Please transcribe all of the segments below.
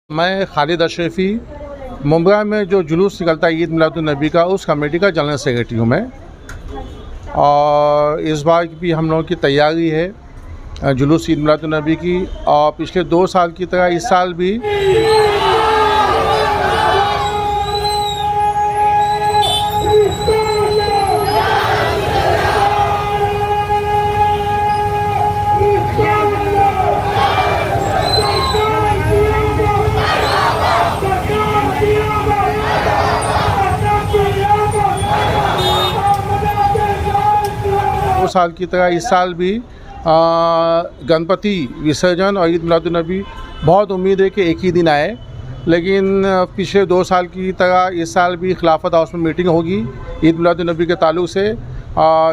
मैं खालिद अशरफी मुंबई में जो जुलूस निकलता है ईद मिलादुन्नबी का, उस कमेटी का जनरल सेक्रेटरी हूँ मैं। और इस बार भी हम लोगों की तैयारी है जुलूस ईद मिलादुन्नबी की, और पिछले 2 साल की तरह इस साल भी 2 साल की तरह इस साल भी गणपति विसर्जन और ईद मिलादुन्नबी बहुत उम्मीद है कि एक ही दिन आए। लेकिन पिछले 2 साल की तरह इस साल भी खिलाफत हाउस में मीटिंग होगी ईद मिलादुन्नबी के ताल्लुक़ से,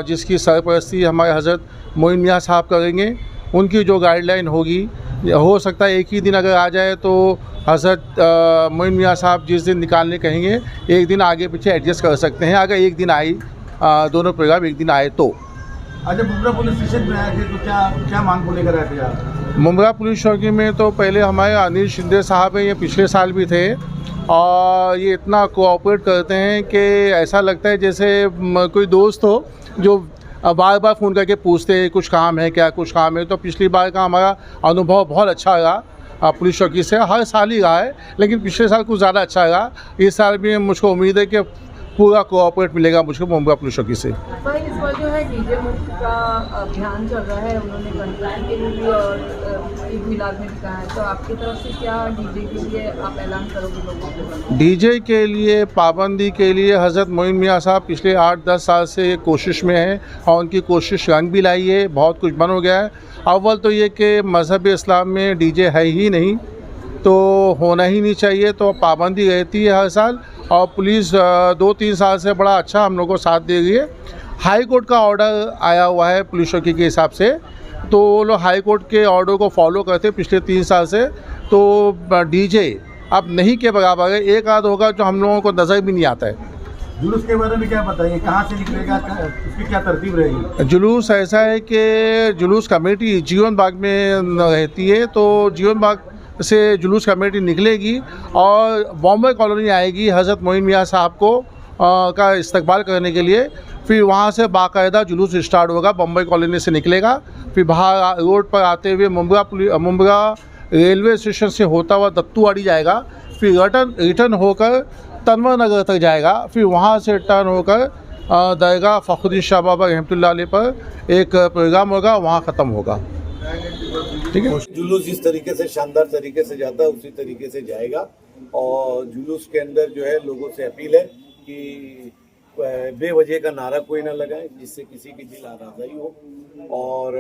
जिसकी सरपरस्ती हमारे हज़रत मोइन मियाँ साहब करेंगे। उनकी जो गाइडलाइन होगी, हो सकता है एक ही दिन अगर आ जाए तो हज़रत मोइन मियाँ साहब जिस दिन निकालने कहेंगे एक दिन आगे पीछे एडजस्ट कर सकते हैं, अगर एक दिन आई दोनों प्रोग्राम एक दिन आए तो। अच्छा, मुंब्रा पुलिस स्टेशन में आए थे तो क्या मांग को लेकर आए थे आप? मुंब्रा पुलिस चौकी में तो पहले हमारे अनिल शिंदे साहब हैं, ये पिछले साल भी थे, और ये इतना कोऑपरेट करते हैं कि ऐसा लगता है जैसे कोई दोस्त हो जो बार बार फ़ोन करके पूछते हैं कुछ काम है क्या, कुछ काम है। तो पिछली बार का हमारा अनुभव बहुत अच्छा रहा पुलिस चौकी से, हर साल ही रहा है, लेकिन पिछले साल कुछ ज़्यादा अच्छा रहा। इस साल भी मुझको उम्मीद है कि पूरा कोऑपरेट मिलेगा मुझको मुंब्रा पुलिस चौकी से। भाई, इस बार जो है डीजे मुफ्त का अभियान चल रहा है, उन्होंने गणपति के लिए भी और ईद मिलाद में भी कहा है, तो आपकी तरफ से क्या डीजे के लिए आप ऐलान करोगे लोगों को? डीजे के लिए पाबंदी के लिए हज़रत मोइन मियाँ साहब पिछले 8-10 साल से कोशिश में हैं, और उनकी कोशिश रंग भी लाई है, बहुत कुछ बन हो गया है। अव्वल तो ये कि मज़हब इस्लाम में डीजे है ही नहीं, तो होना ही नहीं चाहिए, तो पाबंदी रहती है हर साल। और पुलिस 2-3 साल से बड़ा अच्छा हम लोग को साथ दे रही है। हाई कोर्ट का ऑर्डर आया हुआ है पुलिस चौकी के हिसाब से, तो वो लोग हाई कोर्ट के ऑर्डर को फॉलो करते पिछले 3 साल से। तो डीजे अब नहीं के बराबर है, एक आध होगा जो हम लोगों को नज़र भी नहीं आता है। जुलूस के बारे में क्या बताइए, कहाँ से निकलेगा, उसकी क्या तरतीब रहेगी? जुलूस ऐसा है कि जुलूस कमेटी जीवन बाग में रहती है, तो जीवन बाग से जुलूस कमेटी निकलेगी और बॉम्बे कॉलोनी आएगी हज़रत मोइन मियाँ साहब को का इस्तकबाल करने के लिए। फिर वहाँ से बाकायदा जुलूस स्टार्ट होगा, बॉम्बे कॉलोनी से निकलेगा, फिर बाहर रोड पर आते हुए मुंब्रा रेलवे स्टेशन से होता हुआ दत्तूवाड़ी जाएगा, फिर रिटर्न होकर तनवर नगर तक जाएगा, फिर वहाँ से टर्न होकर दरगाह फ़खरुद्दीन शाह बाबा रहमतुल्लाह अलैह पर एक प्रोग्राम होगा, वहाँ ख़त्म होगा। ठीक है, जुलूस जिस तरीके से शानदार तरीके से जाता है उसी तरीके से जाएगा। और जुलूस के अंदर जो है लोगों से अपील है कि बेवजह का नारा कोई ना लगाए, जिससे किसी की दिल आराज़गी हो, और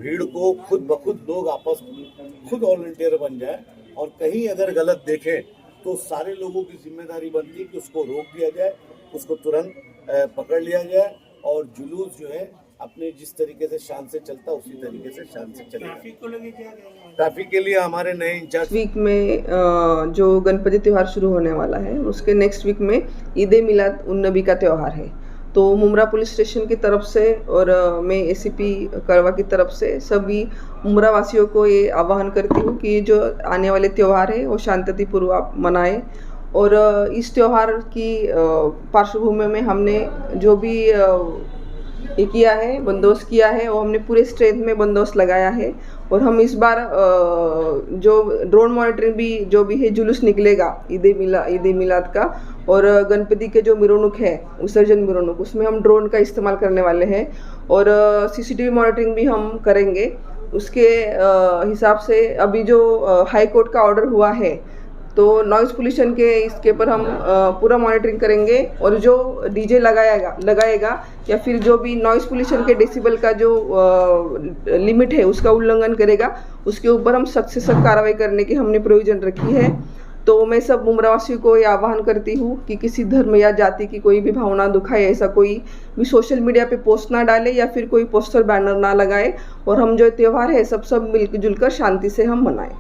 भीड़ को खुद ब खुद लोग आपस खुद वॉलंटियर बन जाए, और कहीं अगर गलत देखें तो सारे लोगों की जिम्मेदारी बनती है कि उसको रोक दिया जाए, उसको तुरंत पकड़ लिया जाए, और जुलूस जो है अपने जिस तरीके से शान से चलता उसी तरीके से शान से चलेगा। ट्रैफिक के लिए हमारे नए इंचार्ज वीक में जो गणपति त्यौहार शुरू होने वाला है, उसके नेक्स्ट वीक में ईद मिलाद उन नबी का त्यौहार है। तो मुंब्रा पुलिस स्टेशन की तरफ से और मैं एसीपी करवा की तरफ से सभी मुंब्रा वासियों को ये आह्वान करती हूँ कि जो आने वाले त्यौहार है वो शांतिपूर्वक मनाएं। और इस त्यौहार की पार्श्वभूमि में हमने जो भी ये किया है, बंदोबस्त किया है, वो हमने पूरे स्ट्रेंथ में बंदोबस्त लगाया है। और हम इस बार जो ड्रोन मॉनिटरिंग भी जो भी है जुलूस निकलेगा ईद मिलाद का, और गणपति के जो मिरोनुक है विसर्जन मिरोनुक, उसमें हम ड्रोन का इस्तेमाल करने वाले हैं, और सीसीटीवी मॉनिटरिंग भी हम करेंगे। उसके हिसाब से अभी जो हाई कोर्ट का ऑर्डर हुआ है, तो नॉइज़ पोल्यूशन के इसके ऊपर हम पूरा मॉनिटरिंग करेंगे, और जो डीजे लगाएगा या फिर जो भी नॉइज़ पोल्यूशन के डेसिबल का जो लिमिट है उसका उल्लंघन करेगा, उसके ऊपर हम सख्त से सख्त कार्रवाई करने की हमने प्रोविज़न रखी है। तो मैं सब मुंब्रावासियों को ये आह्वान करती हूँ कि किसी धर्म या जाति की कोई भी भावना दुखाए ऐसा कोई भी सोशल मीडिया पे पोस्ट ना डाले या फिर कोई पोस्टर बैनर ना लगाए, और हम जो त्यौहार है सब मिलजुल कर शांति से हम मनाएं।